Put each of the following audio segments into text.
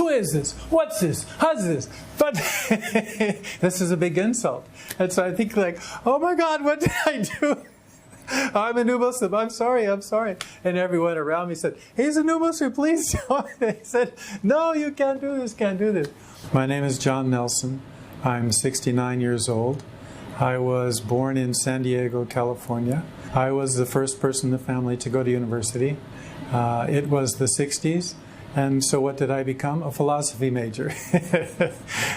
Who is this? What's this? How's this? But this is a big insult. And so I think like, oh my God, what did I do? I'm a new Muslim. I'm sorry. And everyone around me said, he's a new Muslim, please don't. They said, no, you can't do this, can't do this. My name is John Nelson. I'm 69 years old. I was born in San Diego, California. I was the first person in the family to go to university. It was the 60s. And so what did I become? A philosophy major,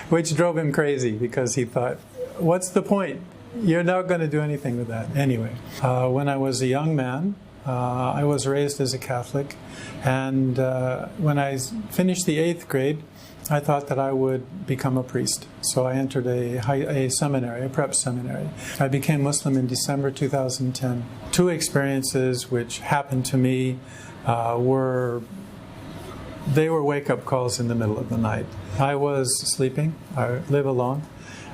which drove him crazy because he thought, what's the point? You're not going to do anything with that. Anyway, when I was a young man, I was raised as a Catholic. And when I finished the 8th grade, I thought that I would become a priest. So I entered a seminary, a prep seminary. I became Muslim in December 2010. Two experiences which happened to me were wake-up calls in the middle of the night. I was sleeping. I live alone.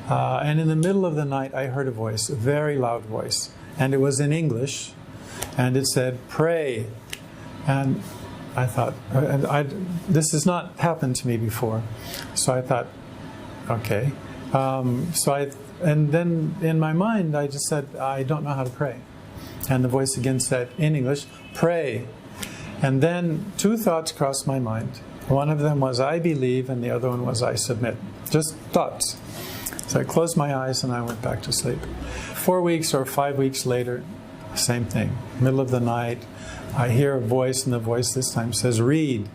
And in the middle of the night, I heard a voice, a very loud voice. And it was in English. And it said, pray. And I thought, this has not happened to me before. So I thought, okay. And then in my mind, I just said, I don't know how to pray. And the voice again said, in English, pray. And then two thoughts crossed my mind. One of them was, I believe, and the other one was, I submit. Just thoughts. So I closed my eyes and I went back to sleep. 4 weeks or 5 weeks later, same thing. Middle of the night, I hear a voice, and the voice this time says, read.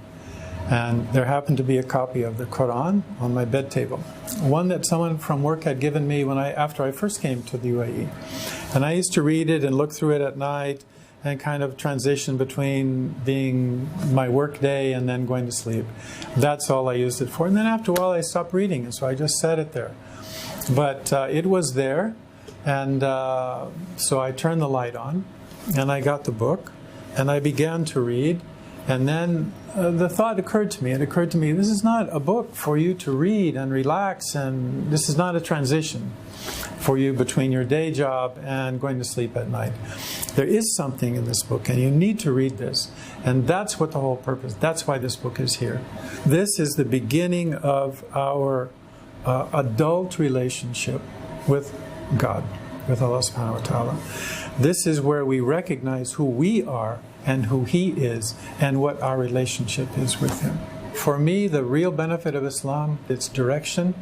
And there happened to be a copy of the Quran on my bed table. One that someone from work had given me after I first came to the UAE. And I used to read it and look through it at night and kind of transition between being my work day and then going to sleep. That's all I used it for. And then after a while I stopped reading it, so I just set it there. But it was there, and so I turned the light on, and I got the book, and I began to read. And then the thought occurred to me, this is not a book for you to read and relax, and this is not a transition for you between your day job and going to sleep at night. There is something in this book, and you need to read this. And that's what the whole purpose, that's why this book is here. This is the beginning of our adult relationship with God, with Allah subhanahu wa ta'ala. This is where we recognize who we are and who He is and what our relationship is with Him. For me, the real benefit of Islam, its direction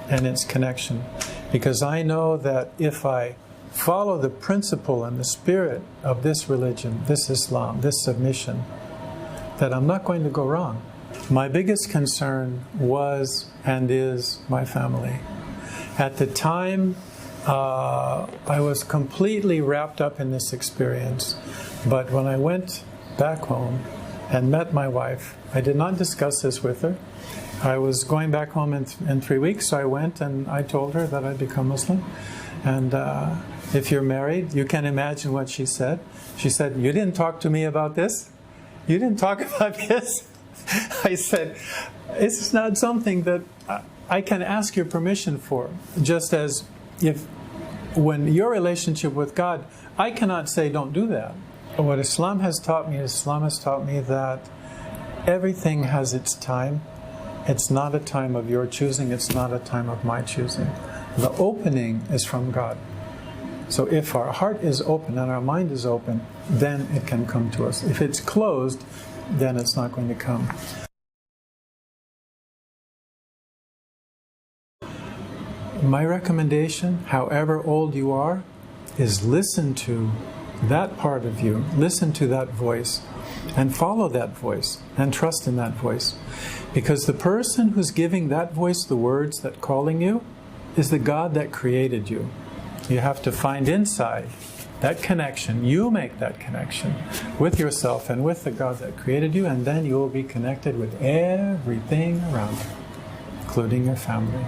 and its connection. Because I know that if I follow the principle and the spirit of this religion, this Islam, this submission, that I'm not going to go wrong. My biggest concern was and is my family. At the time, I was completely wrapped up in this experience. But when I went back home and met my wife, I did not discuss this with her. I was going back home in 3 weeks, so I went and I told her that I'd become Muslim. And if you're married, you can imagine what she said. She said, you didn't talk to me about this? You didn't talk about this? I said, it's not something that I can ask your permission for. Just as when your relationship with God, I cannot say don't do that. What Islam has taught me that everything has its time. It's not a time of your choosing, it's not a time of my choosing. The opening is from God. So if our heart is open and our mind is open, then it can come to us. If it's closed, then it's not going to come. My recommendation, however old you are, is listen to that part of you, listen to that voice, and follow that voice, and trust in that voice. Because the person who's giving that voice the words that calling you is the God that created you. You have to find inside that connection. You make that connection with yourself and with the God that created you, and then you will be connected with everything around you, including your family.